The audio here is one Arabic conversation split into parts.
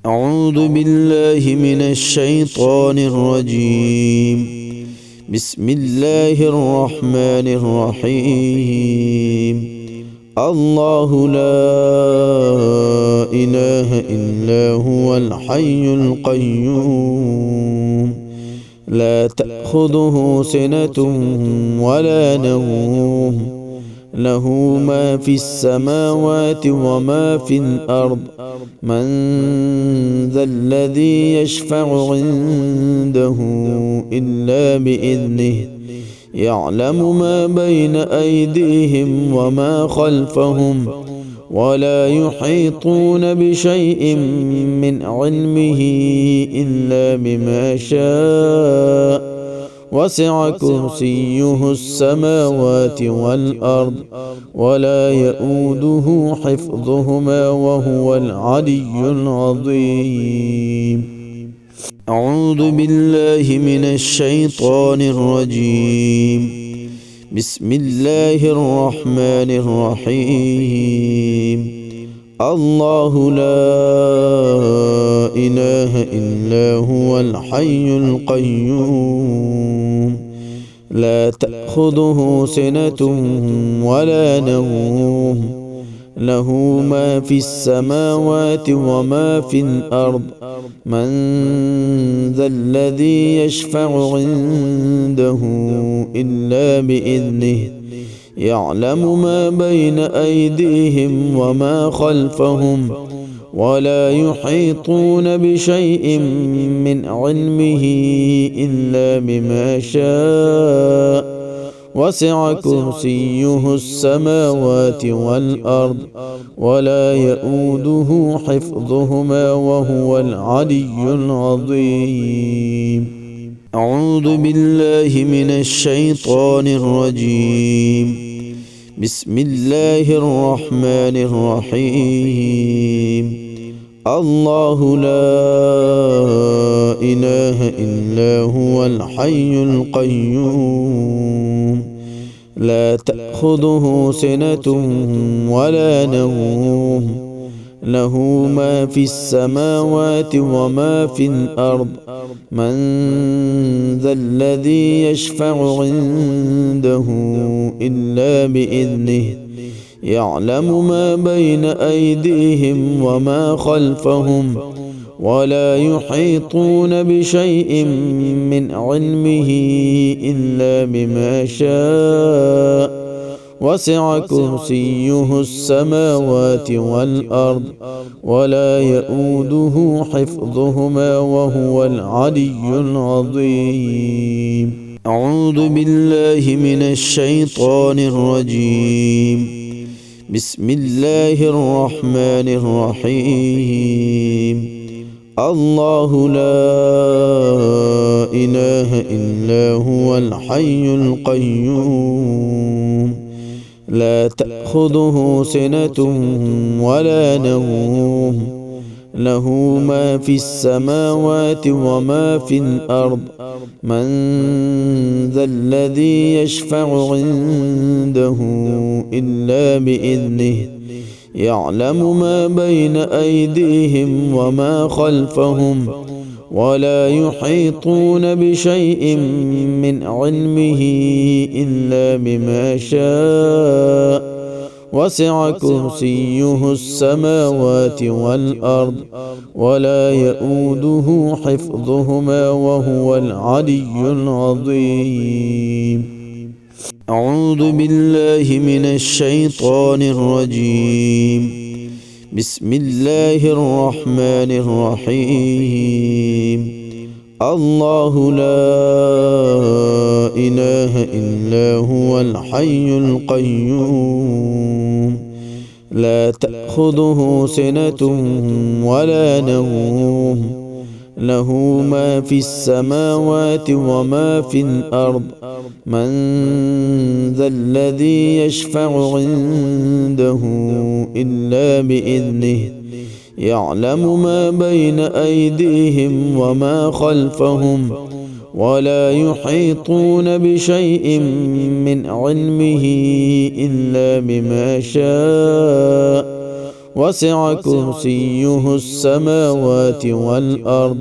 أعوذ بالله من الشيطان الرجيم. بسم الله الرحمن الرحيم. الله لا إله إلا هو الحي القيوم لا تأخذه سنة ولا نوم له ما في السماوات وما في الأرض من ذا الذي يشفع عنده إلا بإذنه يعلم ما بين أيديهم وما خلفهم ولا يحيطون بشيء من علمه إلا بما شاء وسع كرسيه السماوات والأرض ولا يؤوده حفظهما وهو العلي العظيم. أعوذ بالله من الشيطان الرجيم. بسم الله الرحمن الرحيم. الله لا إله إلا هو الحي القيوم لا تأخذه سنة ولا نوم له ما في السماوات وما في الأرض من ذا الذي يشفع عنده إلا بإذنه يعلم ما بين أيديهم وما خلفهم ولا يحيطون بشيء من علمه إلا بما شاء وسع كرسيه السماوات والأرض ولا يؤوده حفظهما وهو العلي العظيم. أعوذ بالله من الشيطان الرجيم. بسم الله الرحمن الرحيم. الله لا إله إلا هو الحي القيوم لا تأخذه سنة ولا نوم له ما في السماوات وما في الأرض من ذا الذي يشفع عنده إلا بإذنه يعلم ما بين أيديهم وما خلفهم ولا يحيطون بشيء من علمه إلا بما شاء وسع كرسيه السماوات والأرض ولا يؤوده حفظهما وهو العلي العظيم. أعوذ بالله من الشيطان الرجيم. بسم الله الرحمن الرحيم. الله لا إله إلا هو الحي القيوم لا تأخذه سنة ولا نوم له ما في السماوات وما في الأرض من ذا الذي يشفع عنده إلا بإذنه يعلم ما بين أيديهم وما خلفهم ولا يحيطون بشيء من علمه إلا بما شاء وسع كرسيه السماوات والأرض ولا يؤوده حفظهما وهو العلي العظيم. أعوذ بالله من الشيطان الرجيم. بسم الله الرحمن الرحيم. الله لا إله إلا هو الحي القيوم لا تأخذه سنة ولا نوم له ما في السماوات وما في الأرض من ذا الذي يشفع عنده إلا بإذنه يعلم ما بين أيديهم وما خلفهم ولا يحيطون بشيء من علمه إلا بما شاء وسع كرسيه السماوات والأرض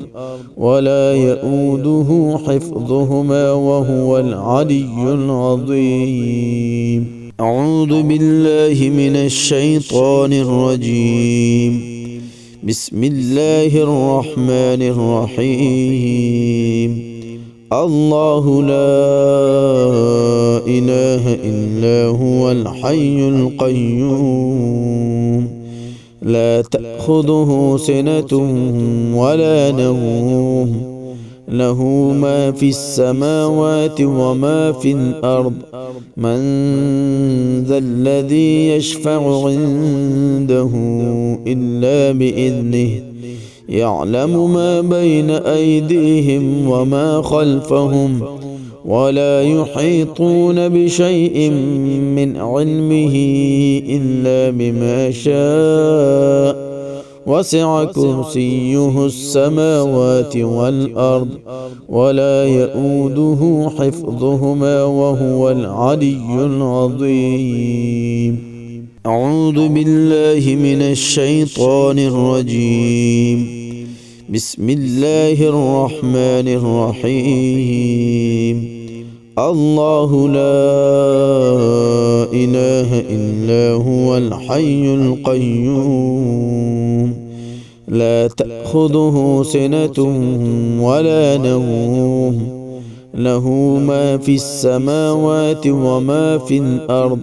ولا يؤوده حفظهما وهو العلي العظيم. أعوذ بالله من الشيطان الرجيم. بسم الله الرحمن الرحيم. الله لا إله إلا هو الحي القيوم لا تأخذه سنة ولا نوم له ما في السماوات وما في الأرض من ذا الذي يشفع عنده إلا بإذنه يعلم ما بين أيديهم وما خلفهم ولا يحيطون بشيء من علمه إلا بما شاء وسع كرسيه السماوات والأرض ولا يؤوده حفظهما وهو العلي العظيم. أعوذ بالله من الشيطان الرجيم. بسم الله الرحمن الرحيم. الله لا إله إلا هو الحي القيوم لا تأخذه سنة ولا نوم له ما في السماوات وما في الأرض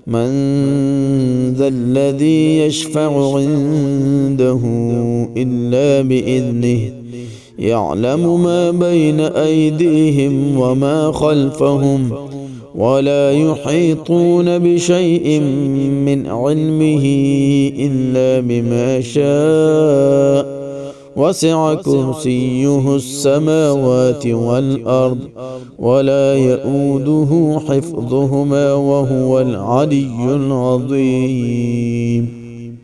من ذا الذي يشفع عنده إلا بإذنه يعلم ما بين أيديهم وما خلفهم ولا يحيطون بشيء من علمه إلا بما شاء وسع كرسيه السماوات والأرض ولا يؤوده حفظهما وهو العلي العظيم.